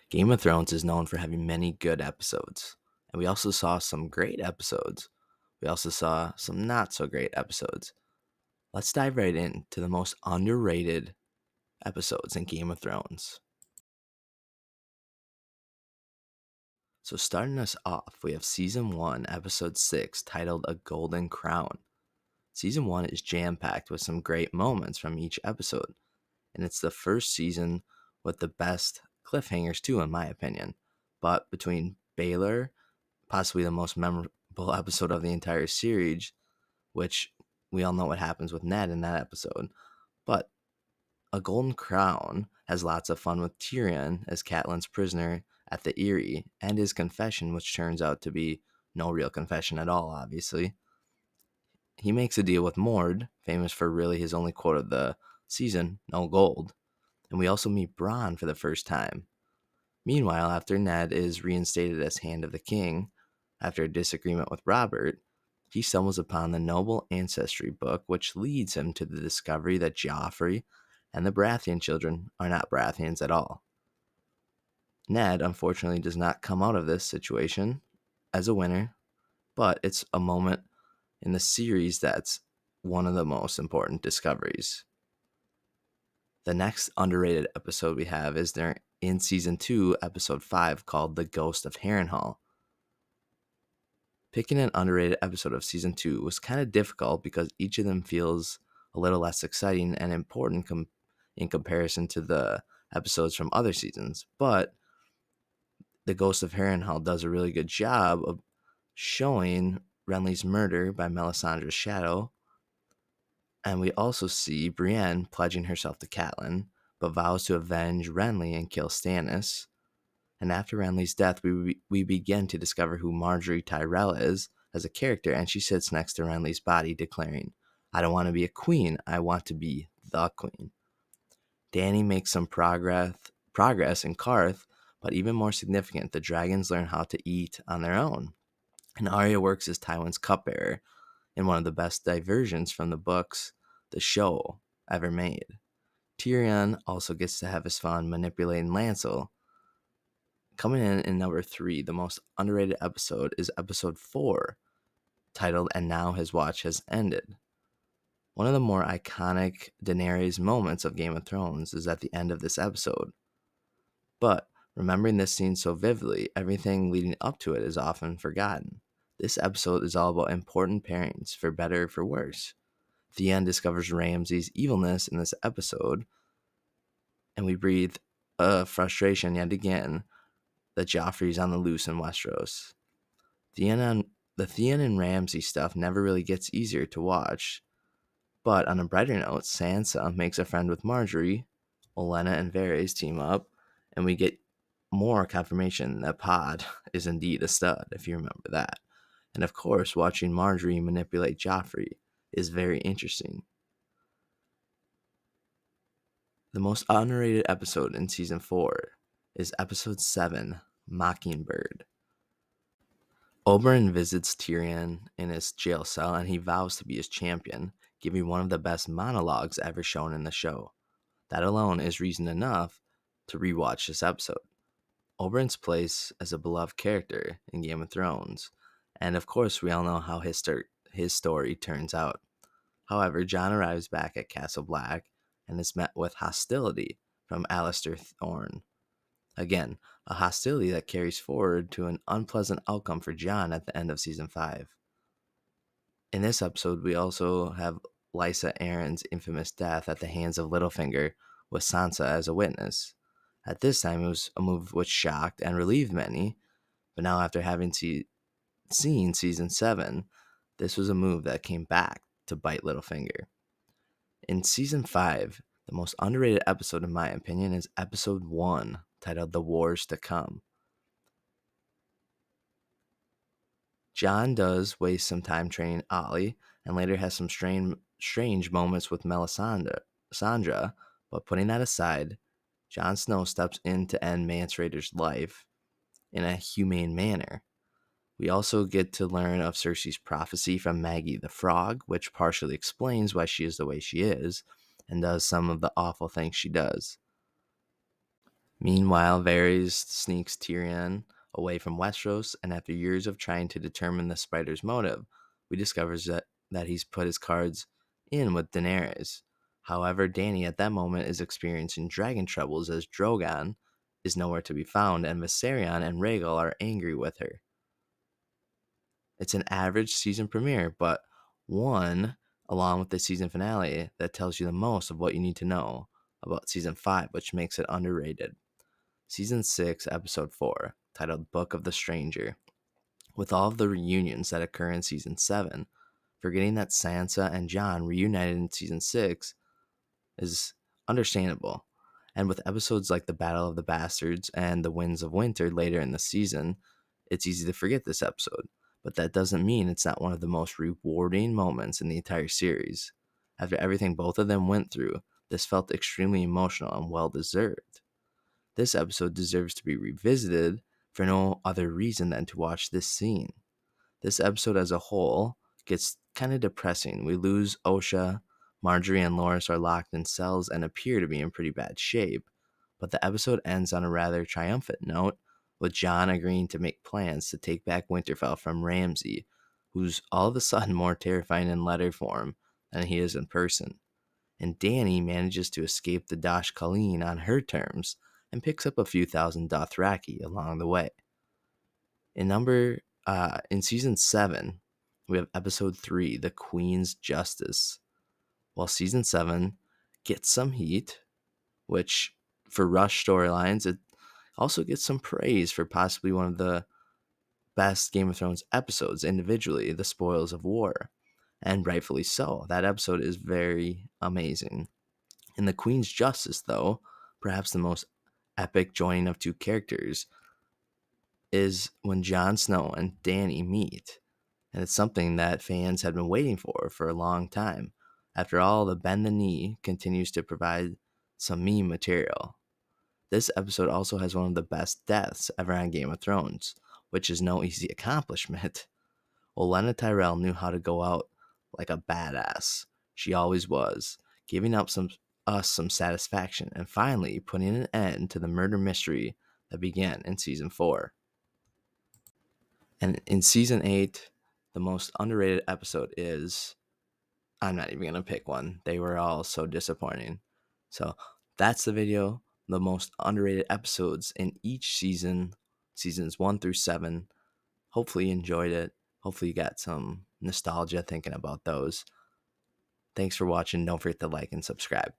Game of Thrones is known for having many good episodes, and we also saw some great episodes. We also saw some not so great episodes. Let's dive right into the most underrated episodes in Game of Thrones. So, starting us off, we have Season 1, Episode 6, titled A Golden Crown. Season 1 is jam packed with some great moments from each episode, and it's the first season with the best cliffhangers, too, in my opinion. But between Baylor, possibly the most memorable episode of the entire series, which we all know what happens with Ned in that episode, but A Golden Crown has lots of fun with Tyrion as Catelyn's prisoner at the Eyrie, and his confession, which turns out to be no real confession at all, obviously. He makes a deal with Mord, famous for really his only quote of the season, no gold. And we also meet Bronn for the first time. Meanwhile, after Ned is reinstated as Hand of the King, after a disagreement with Robert, he stumbles upon the Noble Ancestry book, which leads him to the discovery that Joffrey and the Baratheon children are not Baratheons at all. Ned, unfortunately, does not come out of this situation as a winner, but it's a moment in the series that's one of the most important discoveries. The next underrated episode we have is there in Season 2, Episode 5, called The Ghost of Harrenhal. Picking an underrated episode of Season 2 was kind of difficult because each of them feels a little less exciting and important in comparison to the episodes from other seasons. But The Ghost of Harrenhal does a really good job of showing Renly's murder by Melisandre's shadow. And we also see Brienne pledging herself to Catelyn, but vows to avenge Renly and kill Stannis. And after Renly's death, we begin to discover who Margaery Tyrell is as a character, and she sits next to Renly's body, declaring, "I don't want to be a queen, I want to be the queen." Dany makes some progress in Qarth, but even more significant, the dragons learn how to eat on their own. And Arya works as Tywin's cupbearer in one of the best diversions from the books, the show, ever made. Tyrion also gets to have his fun manipulating Lancel. Coming in number 3, the most underrated episode is episode 4, titled And Now His Watch Has Ended. One of the more iconic Daenerys moments of Game of Thrones is at the end of this episode. But remembering this scene so vividly, everything leading up to it is often forgotten. This episode is all about important pairings, for better or for worse. Theon discovers Ramsay's evilness in this episode, and we breathe frustration yet again that Joffrey's on the loose in Westeros. The Theon and Ramsay stuff never really gets easier to watch, but on a brighter note, Sansa makes a friend with Margaery, Olenna and Varys team up, and we get more confirmation that Pod is indeed a stud, if you remember that. And of course, watching Margaery manipulate Joffrey is very interesting. The most underrated episode in Season 4 is Episode 7, Mockingbird. Oberyn visits Tyrion in his jail cell and he vows to be his champion, giving one of the best monologues ever shown in the show. That alone is reason enough to rewatch this episode. Oberyn's place as a beloved character in Game of Thrones, and of course we all know how his story turns out. However, Jon arrives back at Castle Black and is met with hostility from Alliser Thorne. Again, a hostility that carries forward to an unpleasant outcome for Jon at the end of Season 5. In this episode, we also have Lysa Arryn's infamous death at the hands of Littlefinger, with Sansa as a witness. At this time, it was a move which shocked and relieved many, but now after having seen Season 7, this was a move that came back to bite Littlefinger. In Season 5, the most underrated episode in my opinion is Episode 1, titled The Wars to Come. Jon does waste some time training Ollie, and later has some strange moments with Melisandre, but putting that aside, Jon Snow steps in to end Mance Rayder's life in a humane manner. We also get to learn of Cersei's prophecy from Maggie the Frog, which partially explains why she is the way she is, and does some of the awful things she does. Meanwhile, Varys sneaks Tyrion away from Westeros, and after years of trying to determine the spider's motive, we discover that he's put his cards in with Daenerys. However, Dany at that moment is experiencing dragon troubles as Drogon is nowhere to be found, and Viserion and Rhaegal are angry with her. It's an average season premiere, but one, along with the season finale, that tells you the most of what you need to know about season 5, which makes it underrated. Season 6, Episode 4, titled Book of the Stranger. With all of the reunions that occur in Season 7, forgetting that Sansa and Jon reunited in Season 6 is understandable. And with episodes like the Battle of the Bastards and the Winds of Winter later in the season, it's easy to forget this episode. But that doesn't mean it's not one of the most rewarding moments in the entire series. After everything both of them went through, this felt extremely emotional and well deserved. This episode deserves to be revisited for no other reason than to watch this scene. This episode as a whole gets kind of depressing. We lose Osha, Marjorie and Loras are locked in cells and appear to be in pretty bad shape, but the episode ends on a rather triumphant note, with Jon agreeing to make plans to take back Winterfell from Ramsay, who's all of a sudden more terrifying in letter form than he is in person. And Dany manages to escape the Dosh Colleen on her terms and picks up a few thousand Dothraki along the way. In season 7, we have episode 3, The Queen's Justice. While season 7 gets some heat, which for rush storylines, it also gets some praise for possibly one of the best Game of Thrones episodes individually, The Spoils of War. And rightfully so. That episode is very amazing. In The Queen's Justice, though, perhaps the most epic joining of two characters is when Jon Snow and Dany meet. And it's something that fans had been waiting for a long time. After all, the Bend the Knee continues to provide some meme material. This episode also has one of the best deaths ever on Game of Thrones, which is no easy accomplishment. Olenna Tyrell knew how to go out like a badass. She always was, giving us some satisfaction and finally putting an end to the murder mystery that began in season 4. And in season 8, the most underrated episode is, I'm not even going to pick one. They were all so disappointing. So that's the video, the most underrated episodes in each season, seasons 1 through 7. Hopefully you enjoyed it. Hopefully you got some nostalgia thinking about those. Thanks for watching. Don't forget to like and subscribe.